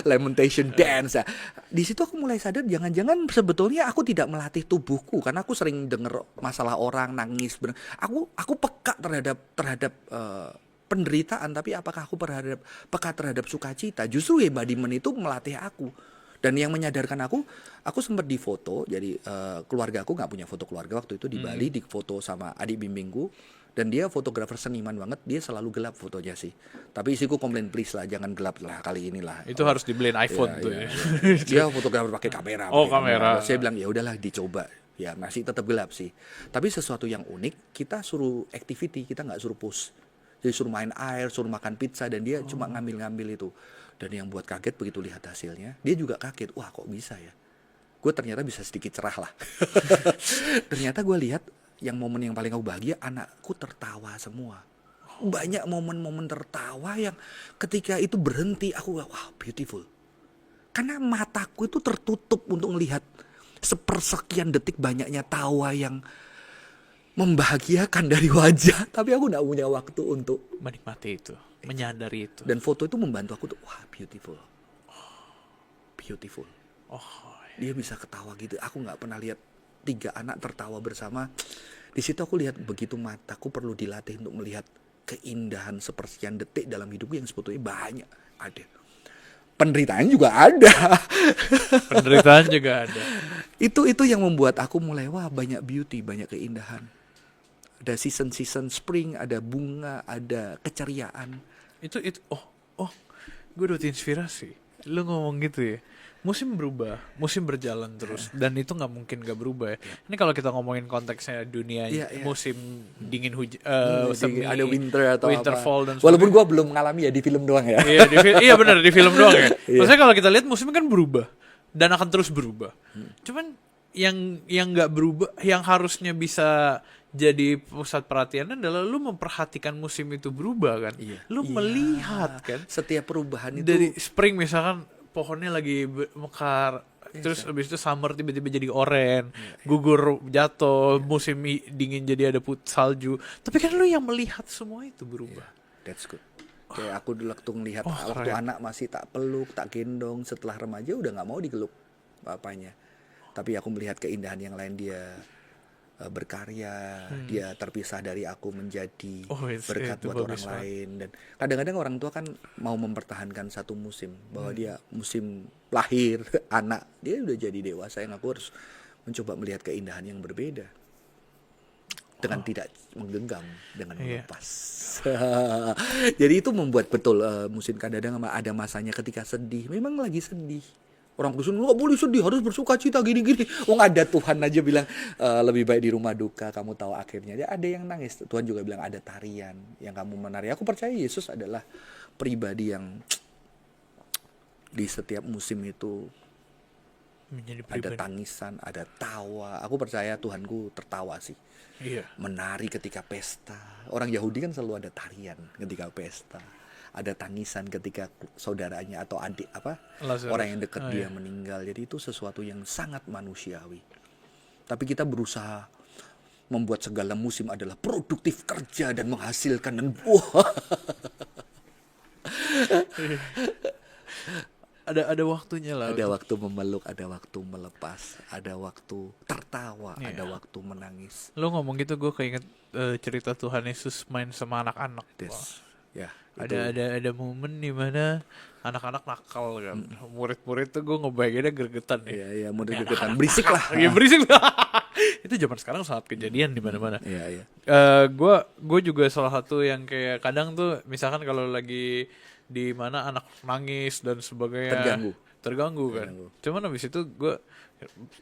Lamentation dance. Ya. Di situ aku mulai sadar, jangan-jangan sebetulnya aku tidak melatih tubuhku, karena aku sering dengar masalah orang nangis. Aku peka terhadap penderitaan, tapi apakah aku peka terhadap sukacita? Justru embodiment itu melatih aku. Dan yang menyadarkan aku sempat difoto. Jadi keluarga aku nggak punya foto keluarga waktu itu di Bali, difoto sama adik bimbingku. Dan dia fotografer seniman banget, dia selalu gelap fotonya sih. Tapi isiku komplain, please lah, jangan gelap lah kali inilah. Itu harus dibeliin iPhone tuh ya. Dia fotografer pakai kamera. Oh, pakai kamera. Saya bilang ya udahlah dicoba. Ya masih tetap gelap sih. Tapi sesuatu yang unik, kita suruh activity, kita nggak suruh post. Jadi suruh main air, suruh makan pizza, dan dia cuma ngambil-ngambil itu. Dan yang buat kaget begitu lihat hasilnya, dia juga kaget. Wah kok bisa ya? Gue ternyata bisa sedikit cerah lah. Ternyata gue lihat yang momen yang paling aku bahagia, anakku tertawa semua. Banyak momen-momen tertawa yang ketika itu berhenti, aku wah beautiful. Karena mataku itu tertutup untuk melihat sepersekian detik banyaknya tawa yang membahagiakan dari wajah. Tapi aku gak punya waktu untuk Menikmati itu, menyadari itu. Dan foto itu membantu aku tuh, wah beautiful. Beautiful. Dia bisa ketawa gitu. Aku gak pernah lihat 3 anak tertawa bersama. Di situ aku lihat begitu mataku perlu dilatih untuk melihat keindahan sepersekian detik dalam hidupku yang sebetulnya banyak ada. Penderitaan juga ada. Penderitaan juga ada. Itu yang membuat aku mulai wah banyak beauty, banyak keindahan. Ada season spring, ada bunga, ada keceriaan. Itu gue udah inspirasi. Lu ngomong gitu ya. Musim berubah, musim berjalan terus, dan itu nggak mungkin nggak berubah ya. Ini kalau kita ngomongin konteksnya dunia musim dingin semi, ada winter atau winter apa. fall dan walaupun gue belum mengalami ya di film doang ya. iya benar di film doang ya. Maksudnya kalau kita lihat musim kan berubah dan akan terus berubah. Cuman yang nggak berubah, yang harusnya bisa jadi pusat perhatian adalah lu memperhatikan musim itu berubah kan. Lu melihat kan Setiap perubahan itu dari spring misalkan pohonnya lagi mekar, terus habis itu summer tiba-tiba jadi oranye, gugur jatuh, musim dingin jadi ada salju. Tapi kan lu yang melihat semua itu berubah. That's good. Kayak aku dulu waktu ngelihat waktu anak masih tak peluk, tak gendong, setelah remaja udah nggak mau digeluk bapaknya. Tapi aku melihat keindahan yang lain, dia berkarya, dia terpisah dari aku menjadi berkat buat orang lain. Dan kadang-kadang orang tua kan mau mempertahankan satu musim, bahwa dia musim lahir anak, dia udah jadi dewasa, yang aku harus mencoba melihat keindahan yang berbeda dengan tidak menggenggam, dengan melepas. Jadi itu membuat betul musim kadang-kadang ada masanya ketika sedih, memang lagi sedih. Orang Kristen nggak boleh sedih, harus bersuka cita gini-gini. Ada Tuhan aja bilang lebih baik di rumah duka, kamu tahu akhirnya. Dia ada yang nangis. Tuhan juga bilang ada tarian yang kamu menari. Aku percaya Yesus adalah pribadi yang di setiap musim itu ada tangisan, ada tawa. Aku percaya Tuhanku tertawa sih. Iya. Menari ketika pesta. Orang Yahudi kan selalu ada tarian ketika pesta. Ada tangisan ketika saudaranya atau adik orang yang dekat dia meninggal. Jadi itu sesuatu yang sangat manusiawi. Tapi kita berusaha membuat segala musim adalah produktif, kerja dan menghasilkan dan ada waktunya lah. Ada waktu memeluk, ada waktu melepas, ada waktu tertawa, ada waktu menangis. Lo ngomong gitu gue keinget cerita Tuhan Yesus main sama anak-anak. Ya, ada momen dimana anak-anak nakal kan, murid-murid tuh gue ngebayanginnya gregetan nih. Iya, murid gregetan, berisik lah. Iya berisik lah. Itu zaman sekarang sangat kejadian di mana-mana. Iya. Gue juga salah satu yang kayak kadang tuh misalkan kalau lagi di mana anak nangis dan sebagainya terganggu kan. Cuman abis itu gue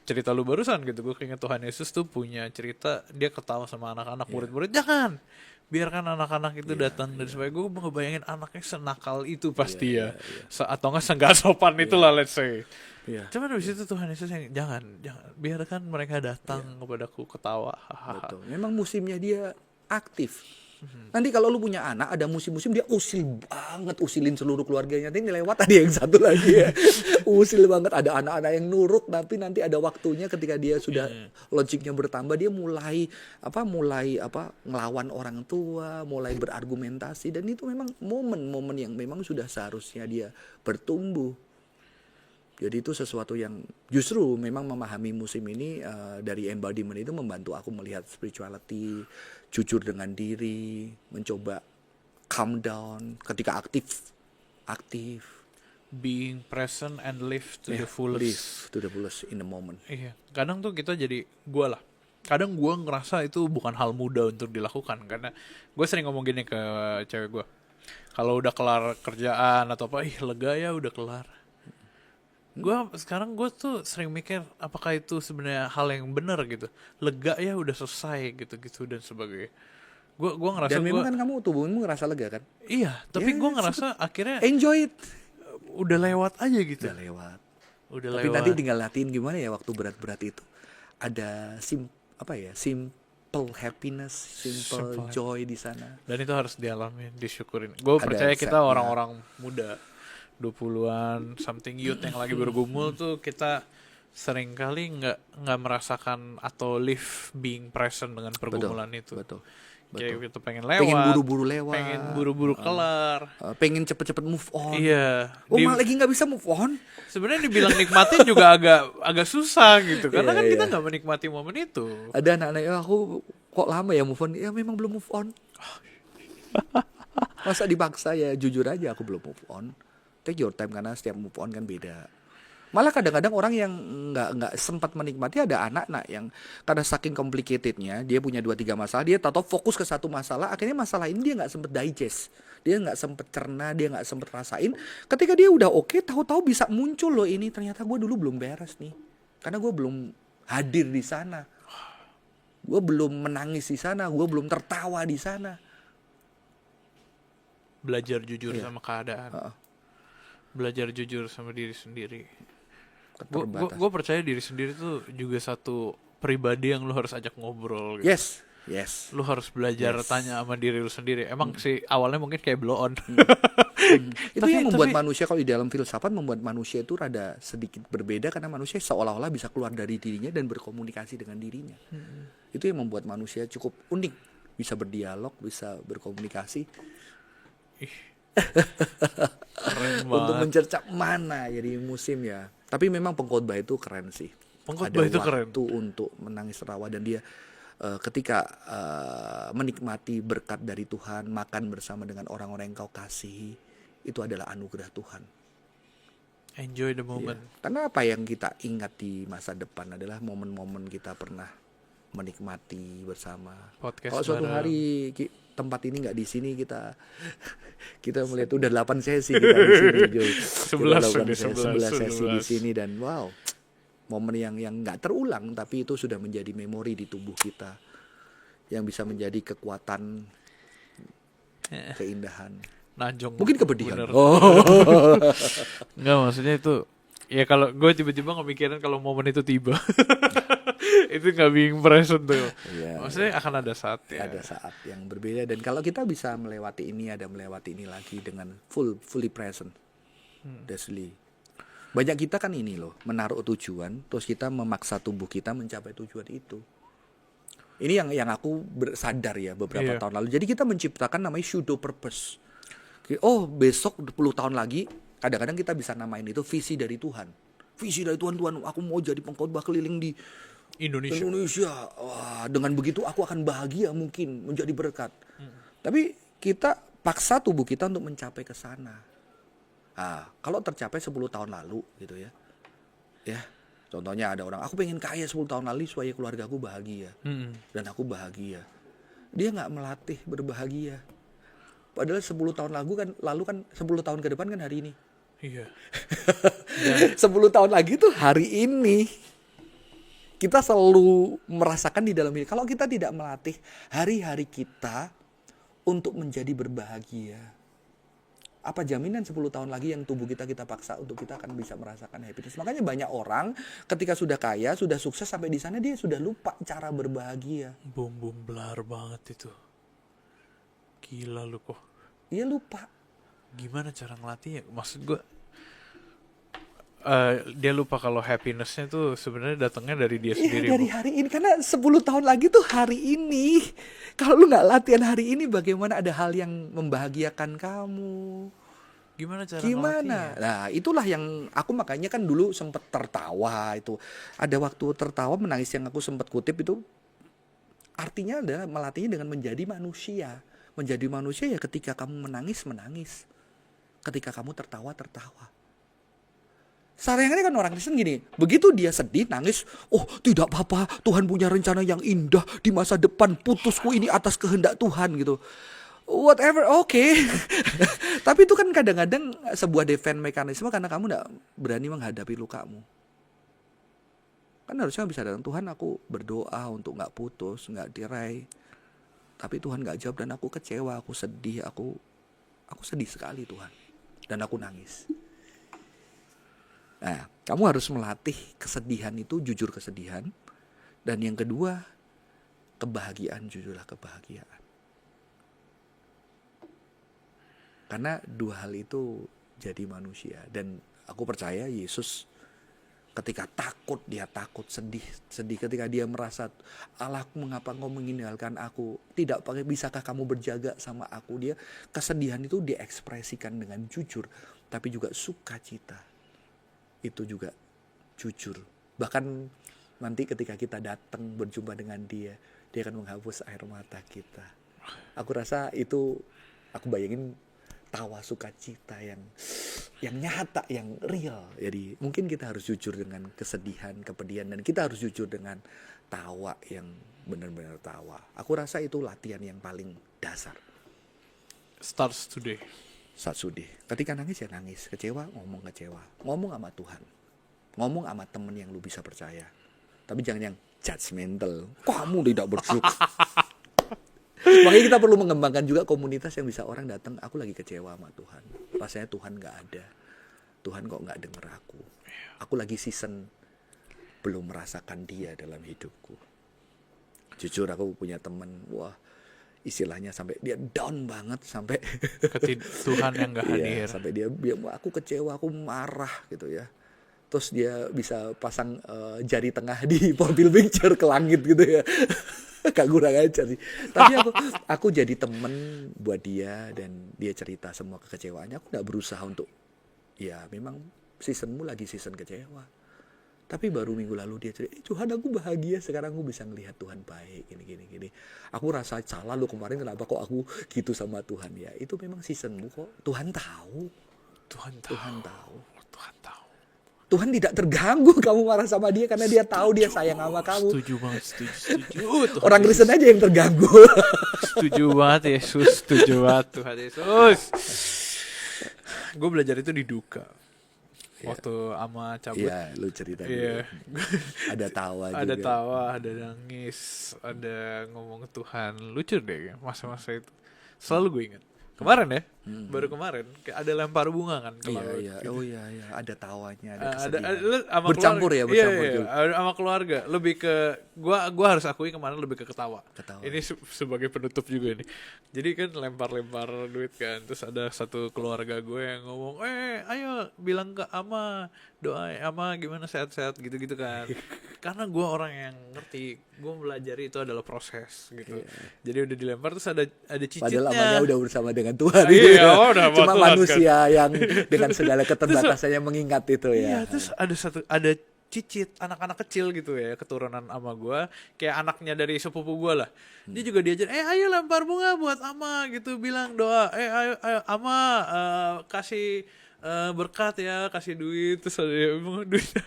cerita lu barusan gitu, gue keinget Tuhan Yesus tuh punya cerita dia ketawa sama anak-anak murid-murid, jangan biarkan anak-anak itu datang dan supaya gue ngebayangin anaknya senakal itu pasti ya. Atau nggak senggak sopan itulah let's say. Cuman habis itu Tuhan Yesus yang jangan biarkan mereka datang kepadaku ketawa. Betul. Memang musimnya dia aktif. Nanti kalau lu punya anak ada musim-musim dia usil banget, usilin seluruh keluarganya. Nanti lewat ada yang satu lagi ya. Usil banget, ada anak-anak yang nurut tapi nanti ada waktunya ketika dia sudah logiknya bertambah dia mulai ngelawan orang tua, mulai berargumentasi dan itu memang momen-momen yang memang sudah seharusnya dia bertumbuh. Jadi itu sesuatu yang justru memang memahami musim ini dari embodiment itu membantu aku melihat spirituality, jujur dengan diri, mencoba calm down ketika aktif. Being present and live to the fullest. Live to the fullest in the moment. Iya, kadang tuh kita jadi kadang gue ngerasa itu bukan hal mudah untuk dilakukan karena gue sering ngomong gini ke cewek gue. Kalau udah kelar kerjaan atau apa, lega ya udah kelar. Sekarang gue tuh sering mikir apakah itu sebenarnya hal yang benar gitu, lega ya udah selesai gitu dan sebagainya. Gue ngerasa dan memang kan kamu tubuhmu ngerasa lega kan? Iya, tapi gue ngerasa akhirnya enjoy it. Udah lewat aja gitu. Udah lewat. Tapi nanti tinggal latihan gimana ya waktu berat-berat itu. Ada simple happiness, simple joy di sana. Dan itu harus dialami, disyukurin. Gue percaya kita orang-orang muda 20-an something youth yang lagi bergumul tuh kita sering kali nggak merasakan atau live being present dengan pergumulan itu. Betul. Kayak kita pengen lewat, pengen buru-buru lewat, pengen buru-buru kelar, pengen cepet-cepet move on. Iya. Malah lagi nggak bisa move on. Sebenarnya dibilang nikmatin juga agak susah gitu, karena kan kita nggak menikmati momen itu. Ada anak-anak aku kok lama ya move on? Ya memang belum move on. Masa dipaksa ya jujur aja aku belum move on. Take your time karena setiap move on kan beda. Malah kadang-kadang orang yang nggak sempat menikmati ada anak-anak yang karena saking complicatednya dia punya 2-3 masalah dia tahu fokus ke satu masalah akhirnya masalah ini dia nggak sempat digest, dia nggak sempat cerna, dia nggak sempat rasain. Ketika dia udah oke, tahu-tahu bisa muncul loh ini ternyata gue dulu belum beres nih karena gue belum hadir di sana, gue belum menangis di sana, gue belum tertawa di sana. Belajar jujur sama keadaan. Belajar jujur sama diri sendiri. Gue percaya diri sendiri tuh juga satu pribadi yang lu harus ajak ngobrol gitu. Yes. Lu harus belajar tanya sama diri lu sendiri. Emang sih awalnya mungkin kayak blow on. Itu yang membuat manusia kalau di dalam filsafat membuat manusia itu rada sedikit berbeda karena manusia seolah-olah bisa keluar dari dirinya dan berkomunikasi dengan dirinya. Itu yang membuat manusia cukup unik, bisa berdialog, bisa berkomunikasi. Untuk mencerca mana jadi musim ya. Tapi memang pengkhotbah itu keren sih. Pengkhotbah itu keren. Ada waktu untuk menangis rawa dan dia ketika menikmati berkat dari Tuhan, makan bersama dengan orang-orang yang kau kasihi, itu adalah anugerah Tuhan. Enjoy the moment. Ya. Karena apa yang kita ingat di masa depan adalah momen-momen kita pernah menikmati bersama. Kalau suatu hari tempat ini nggak di sini kita melihat udah 8 sesi kita di sini Joy. 11 sesi di sini dan wow, momen yang nggak terulang tapi itu sudah menjadi memori di tubuh kita yang bisa menjadi kekuatan, keindahan. Najong. Mungkin kepedihan. Nggak, maksudnya itu ya kalau gue tiba-tiba ngemikirin kalau momen itu tiba. Itu nggak being present tuh. Maksudnya akan ada saat ya. Ada saat yang berbeda dan kalau kita bisa melewati ini lagi dengan fully present. Desli. Banyak kita kan ini loh, menaruh tujuan terus kita memaksa tubuh kita mencapai tujuan itu. Ini yang aku sadar ya beberapa tahun lalu. Jadi kita menciptakan namanya pseudo purpose. Oh, besok 10 tahun lagi kadang-kadang kita bisa namain itu visi dari Tuhan. Visi dari Tuhan, aku mau jadi pengkhotbah keliling di Indonesia. Wah, dengan begitu aku akan bahagia mungkin menjadi berkat. Tapi kita paksa tubuh kita untuk mencapai ke sana. Kalau tercapai 10 tahun lalu gitu ya. Ya, contohnya ada orang, aku pengen kaya 10 tahun lalu supaya keluargaku bahagia. Dan aku bahagia. Dia enggak melatih berbahagia. Padahal 10 tahun lalu kan 10 tahun ke depan kan hari ini. Iya. 10 tahun lagi tuh hari ini. Kita selalu merasakan di dalam ini. Kalau kita tidak melatih hari-hari kita untuk menjadi berbahagia. Apa jaminan 10 tahun lagi yang tubuh kita paksa untuk kita akan bisa merasakan happiness. Makanya banyak orang ketika sudah kaya, sudah sukses sampai di sana dia sudah lupa cara berbahagia. Bom blar banget itu. Gila lu kok. Dia lupa. Gimana cara ngelatihnya? Maksud gue dia lupa kalau happinessnya tuh sebenarnya datangnya dari dia sendiri. Dari hari ini, karena 10 tahun lagi tuh hari ini. Kalau lu nggak latihan hari ini, bagaimana ada hal yang membahagiakan kamu? Gimana cara Gimana? ngelatihnya? Nah, itulah yang aku makanya kan dulu sempet tertawa itu. Ada waktu tertawa menangis yang aku sempat kutip itu. Artinya adalah melatihnya dengan menjadi manusia. Menjadi manusia ya ketika kamu menangis. Ketika kamu tertawa. Sayangnya kan orang Kristen gini, begitu dia sedih, nangis, oh tidak apa-apa, Tuhan punya rencana yang indah di masa depan, putusku ini atas kehendak Tuhan gitu. Whatever, oke. Tapi itu kan kadang-kadang sebuah defense mekanisme karena kamu gak berani menghadapi lukamu. Kan harusnya bisa datang, Tuhan aku berdoa untuk gak putus, gak dirai. Tapi Tuhan gak jawab dan aku kecewa, aku sedih, aku sedih sekali Tuhan. Dan aku nangis. Nah, kamu harus melatih kesedihan itu, jujur kesedihan. Dan yang kedua, kebahagiaan, jujurlah kebahagiaan. Karena dua hal itu jadi manusia. Dan aku percaya Yesus ketika takut, dia takut, sedih. Ketika dia merasa, Allahku mengapa engkau meninggalkan aku? Tidak pakai, bisakah kamu berjaga sama aku? Dia kesedihan itu diekspresikan dengan jujur. Tapi juga sukacita. Itu juga jujur. Bahkan nanti ketika kita datang berjumpa dengan dia akan menghapus air mata kita. Aku rasa itu, aku bayangin tawa sukacita yang nyata, yang real. Jadi mungkin kita harus jujur dengan kesedihan, kepedihan, dan kita harus jujur dengan tawa yang benar-benar tawa. Aku rasa itu latihan yang paling dasar. Starts today. Saat sedih, ketika nangis ya nangis, kecewa ngomong sama Tuhan, ngomong sama temen yang lu bisa percaya, tapi jangan yang judgmental, kamu tidak bersyukur. Makanya kita perlu mengembangkan juga komunitas yang bisa orang datang, aku lagi kecewa sama Tuhan, rasanya Tuhan nggak ada, Tuhan kok nggak denger aku lagi season belum merasakan dia dalam hidupku. Jujur aku punya temen, wah istilahnya sampai dia down banget, sampai Tuhan yang gak hadir. Iya, sampai dia aku kecewa, aku marah gitu ya. Terus dia bisa pasang jari tengah di profile picture ke langit gitu ya. Gak kurang ajar sih. Tapi aku jadi temen buat dia, dan dia cerita semua kekecewaannya. Aku gak berusaha untuk, ya memang seasonmu lagi season kecewa. Tapi baru minggu lalu dia cerita, Tuhan aku bahagia, sekarang aku bisa ngelihat Tuhan baik, gini. Aku rasa salah lu kemarin, kenapa kok aku gitu sama Tuhan ya. Itu memang seasonmu kok. Tuhan tahu. Tuhan tidak terganggu kamu marah sama dia, karena dia tahu dia sayang sama kamu. Setuju banget, setuju. Orang Kristen aja yang terganggu. Setuju banget Yesus, setuju banget Tuhan Yesus. Gue belajar itu di duka. Waktu ama cabut. Iya, lu cerita Iya. Ada tawa juga. Ada tawa, ada nangis, ada ngomong ke Tuhan. Lucu deh masa-masa itu. Selalu gue ingat. Kemarin ya, baru kemarin ada lempar bunga kan ke laut. Iya. Gitu. Oh iya, ada tawanya, ada Ada kesedihan. sama Bercampur keluarga. ya, bercampur Iya, juga. sama keluarga. Lebih ke gua harus akui kemarin lebih ke ketawa. Ini sebagai penutup juga nih. Jadi kan lempar-lempar duit kan. Terus ada satu keluarga gue yang ngomong, ayo bilang ke Ama, doa Ama gimana sehat-sehat gitu-gitu kan. Karena gue orang yang ngerti, gue belajar itu adalah proses gitu. Jadi udah dilempar terus ada cicitnya. Padahal amanya udah bersama dengan Tuhan. Iya, udah Cuma Tuhan, manusia kan, yang dengan segala keterbatasannya mengingat itu ya. Iya, terus ada cicit anak-anak kecil gitu ya, keturunan ama gue, kayak anaknya dari sepupu gue lah. Dia juga diajar, ayo lempar bunga buat Ama gitu, bilang doa, ayo Ama kasih berkat ya, kasih duit. Terus ada emang duitnya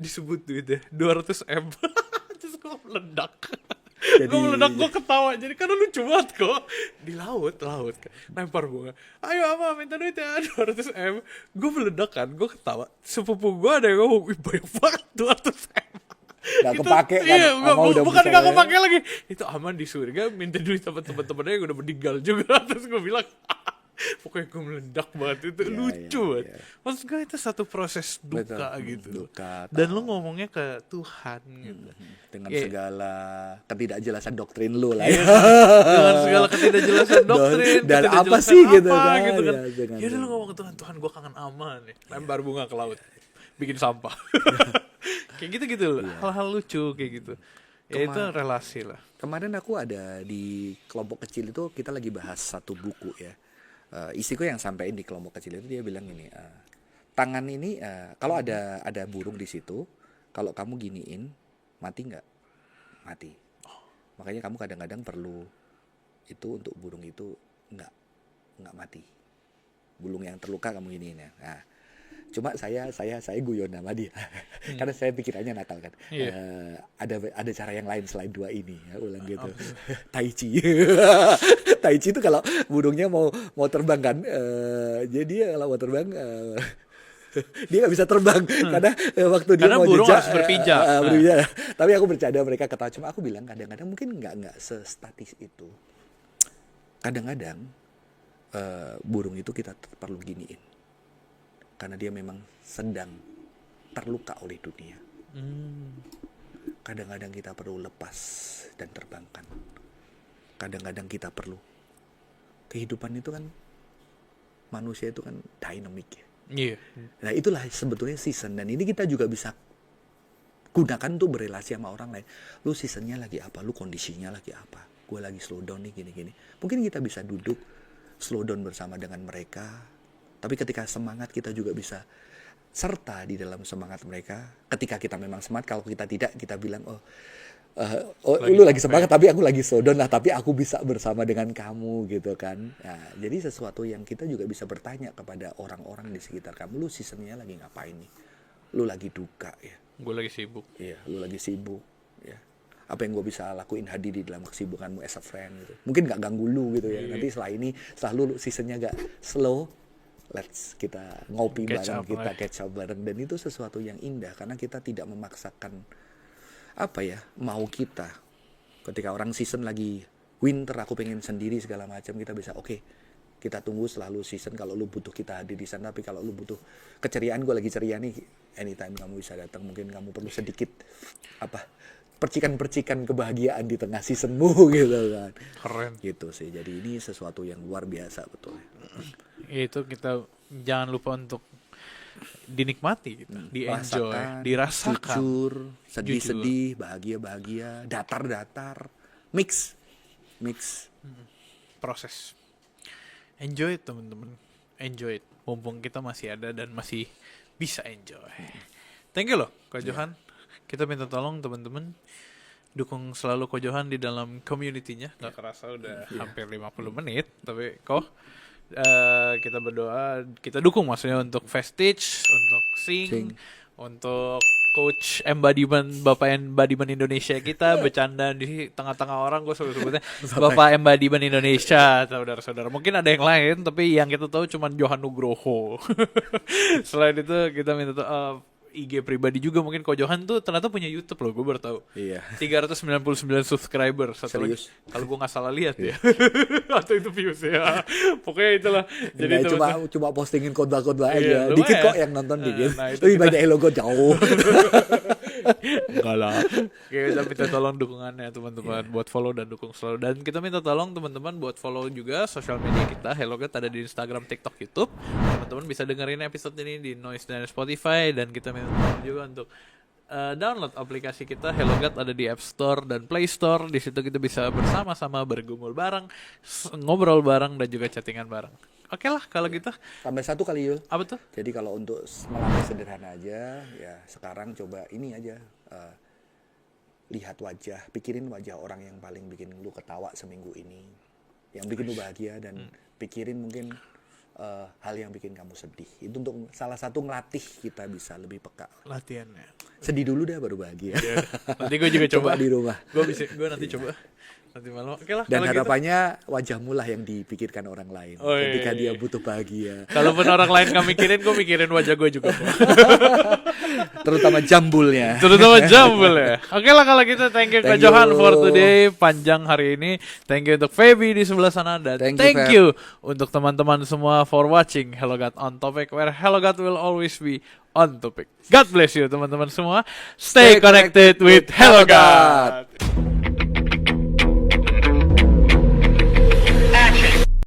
disebut duitnya 200M. Terus gue meledak. Gue ketawa, jadi karena lucu banget kok. Di laut lempar bunga, ayo Ama minta duit ya 200M. Gue meledak kan, gue ketawa. Sepupu gue ada yang ngomong, wih banyak banget 200M. Nggak kepake kan. Iya, Ama udah bukan berusaha gak ya. kepake lagi. Itu aman di surga minta duit sama teman-temannya yang udah meninggal juga. Terus gue bilang, pokoknya gue meledak banget. Itu Iya, lucu iya, banget. iya. Maksud gue itu satu proses duka Betul. gitu. Duka, Dan lu ngomongnya ke Tuhan gitu. dengan Iya. segala ketidakjelasan doktrin lu lah Iya, ya. dengan segala ketidakjelasan doktrin, Dan apa ketidakjelasan sih gitu apa, kan, gitu kan. ya, dengan- Ya udah lu ngomong ke Tuhan, Tuhan gue kangen aman nih. Lempar bunga ke laut, bikin sampah. Kayak gitu-gitu loh, hal-hal lucu kayak gitu. Ya itu relasi lah. Kemarin aku ada di kelompok kecil itu kita lagi bahas satu buku ya. Isiku yang sampaikan di kelompok kecil itu dia bilang ini, tangan ini kalau ada burung di situ, kalau kamu giniin mati nggak? Mati. Makanya kamu kadang-kadang perlu itu untuk burung itu nggak mati. Burung yang terluka kamu giniin ya. Nah, cuma saya guyon sama dia karena saya pikirannya nakal kan. Iya. Ada cara yang lain selain dua ini ya, ulang gitu. Tai chi. Tai chi itu kalau burungnya mau terbang kan, jadi dia kalau mau terbang dia nggak bisa terbang karena waktu dia Karena mau burung jejak, harus berpijak. berpijak. Tapi aku bercanda, mereka ketawa. Cuma aku bilang kadang-kadang mungkin nggak sestatis itu. Kadang-kadang burung itu kita perlu giniin karena dia memang sedang terluka oleh dunia. Kadang-kadang kita perlu lepas dan terbangkan. Kadang-kadang kita perlu. Kehidupan itu kan, manusia itu kan dynamic ya. Iya. Nah itulah sebetulnya season. Dan ini kita juga bisa gunakan untuk berelasi sama orang lain. Lu seasonnya lagi apa? Lu kondisinya lagi apa? Gue lagi slow down nih gini-gini. Mungkin kita bisa duduk slow down bersama dengan mereka. Tapi ketika semangat kita juga bisa serta di dalam semangat mereka. Ketika kita memang semangat, kalau kita tidak, kita bilang lu lagi semangat tapi aku lagi slow down lah, tapi aku bisa bersama dengan kamu gitu kan. Nah, jadi sesuatu yang kita juga bisa bertanya kepada orang-orang di sekitar kamu, lu seasonnya lagi ngapain nih? Lu lagi duka ya? Gue lagi sibuk. Iya, lu lagi sibuk ya. Apa yang gue bisa lakuin hadir di dalam kesibukanmu as a friend gitu. Mungkin gak ganggu lu gitu ya. Nanti setelah lu seasonnya gak slow, let's kita ngopi bareng, kita catch up bareng. Dan itu sesuatu yang indah karena kita tidak memaksakan mau kita. Ketika orang season lagi winter, aku pengen sendiri segala macam, kita bisa kita tunggu selalu season. Kalau lu butuh kita hadir di sana, tapi kalau lu butuh keceriaan, gue lagi ceria nih, anytime kamu bisa datang. Mungkin kamu perlu sedikit percikan-percikan kebahagiaan di tengah seasonmu gitu kan. Keren. Gitu sih. Jadi ini sesuatu yang luar biasa betul. Itu kita jangan lupa untuk dinikmati gitu, di-enjoy, dirasakan. Jujur, sedih-sedih, bahagia-bahagia, datar-datar, mix. Proses. Enjoy it, teman-teman. Enjoy it. Mumpung kita masih ada dan masih bisa enjoy. Thank you loh, Ko Johan. Kita minta tolong teman-teman dukung selalu Ko Johan di dalam community-nya. Gak kerasa udah hampir 50 menit, tapi kita berdoa, kita dukung maksudnya untuk Vestige, untuk Sing, untuk Coach Embodiment, Bapak Embodiment Indonesia kita bercanda di tengah-tengah orang, gue sebutnya Bapak Embodiment Indonesia, saudara-saudara. Mungkin ada yang lain, tapi yang kita tahu cuma Johan Nugroho. Selain itu kita minta IG pribadi juga, mungkin Ko Johan tuh ternyata punya YouTube loh, gue baru tahu. Iya. 399 subscriber. Satu lagi, Serius? kalau gue nggak salah lihat ya. Atau itu views ya. Pokoknya itulah. Jadi Cuma postingin khotbah-khotbah Iya, aja. Dikit lumayan. kok yang nonton dikit. Nah, itu Lebih banyak logo jauh. enggak lah. Kita minta tolong dukungannya teman-teman buat follow dan dukung selalu. Dan kita minta tolong teman-teman buat follow juga sosial media kita. HelloGet ada di Instagram, TikTok, YouTube. Teman-teman bisa dengerin episode ini di Noise dan Spotify. Dan kita minta tolong juga untuk download aplikasi kita. HelloGet ada di App Store dan Play Store. Di situ kita bisa bersama-sama bergumul bareng, ngobrol bareng, dan juga chattingan bareng. Oke lah kalau gitu. Tambah satu kali Yul. Apa tuh? Jadi kalau untuk melatih sederhana aja, ya sekarang coba ini aja. Lihat wajah, pikirin wajah orang yang paling bikin lu ketawa seminggu ini. Yang bikin lu bahagia, dan pikirin mungkin hal yang bikin kamu sedih. Itu untuk salah satu ngelatih kita bisa lebih peka. Latihannya. Sedih dulu dah baru bahagia. Nanti gue juga coba di rumah. Gue nanti coba Nanti malam. Oke lah. Dan kalau gitu. harapannya wajahmu lah yang dipikirkan orang lain Oh, iya, ketika iya. dia butuh bahagia. Kalaupun orang lain gak mikirin, gue mikirin wajah gue juga kok. Terutama jambulnya. Terutama jambul ya. Oke lah kalau gitu, thank you Kak Thank you. Johan for today. Panjang hari ini. Thank you untuk Feby di sebelah sana. Dan Thank you, Feb. you untuk teman-teman semua for watching Hello God on Topic, where Hello God will always be on topic. God bless you teman-teman semua. Stay connected with Hello God.